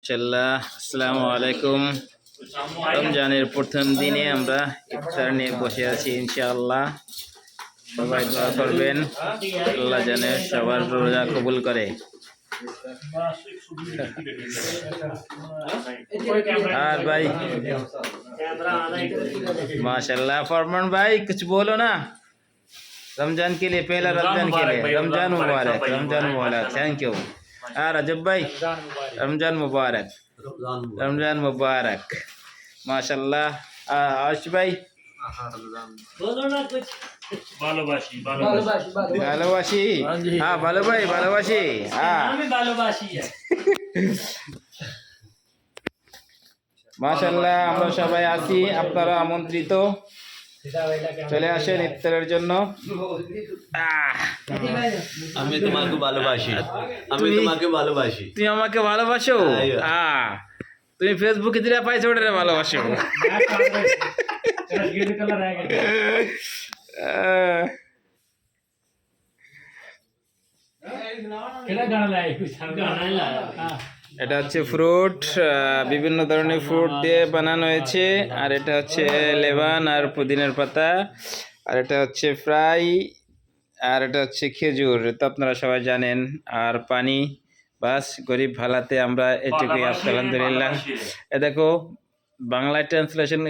মাশাআল্লাহ, আসসালামু আলাইকুম। রমজানের প্রথম দিনে আমরা ইফতার নিয়ে বসে আছি। ইনশাআল্লাহ সবাই দোয়া করবেন, আল্লাহ যেন সবার রোজা কবুল করে। আর भाई माशाल्लाह फरमान भाई कुछ बोलो ना रमजान के लिए, पहला रमजान के लिए रमजान मुबारक, रमजान मुबारक। Thank you. रजब भाई रमजान मुबारक, रमजान मुबारक। माशाल्लाह। आश भाई बोलो ना कुछ। ভালোবাসি ভালোবাসি। হ্যাঁ ভালো ভাই ভালোবাসি। হ্যাঁ আমি ভালোবাসি। মাশাআল্লাহ আমরা সবাই আছি, আপনারা আমন্ত্রিত, চলে আসেন ইফতারের জন্য। আমি তোমাকে ভালোবাসি, আমি তোমাকে ভালোবাসি। তুমি আমাকে ভালোবাসো? হ্যাঁ, তুমি ফেসবুকে দিলে পাইছো ওটারে ভালোবাসো। এটা হচ্ছে ফ্রুট, বিভিন্ন ধরনের ফ্রুট দিয়ে বানানো হয়েছে। আর এটা হচ্ছে লেবান আর পুদিনার পাতা। আর এটা হচ্ছে ফ্রাই। আর এটা হচ্ছে খেজুর, তো আপনারা সবাই জানেন। আর পানি। বাস গরিব ভালাতে আমরা এটুকুই আছি আলহামদুলিল্লাহ। এ দেখো বাংলায় ট্রান্সলেশন,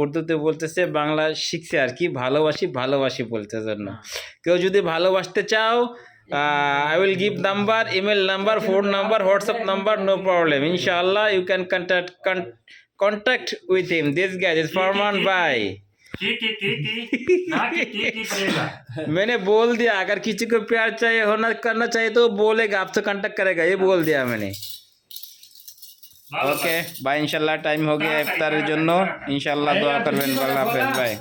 উর্দুতে বলতেছে, বাংলা শিখছে আর কি, ভালোবাসি ভালোবাসি বলতে জন্য। কেউ যদি ভালোবাসতে চাও, I will give number, email number, phone number, WhatsApp number, no problem. Inshallah, you can contact with him. This guy is Farman Bhai. मैंने बोल दिया अगर किसी को प्यार चाहिए होना करना चाहिए तो बोलेगा, आपसे कांटेक्ट करेगा, ये बोल दिया मैंने। Okay bye. इंशाल्लाह टाइम हो गया इफ्तारेर जन्नो, इंशाल्लाह दुआ करबेन। अल्लाह हाफेज बाय।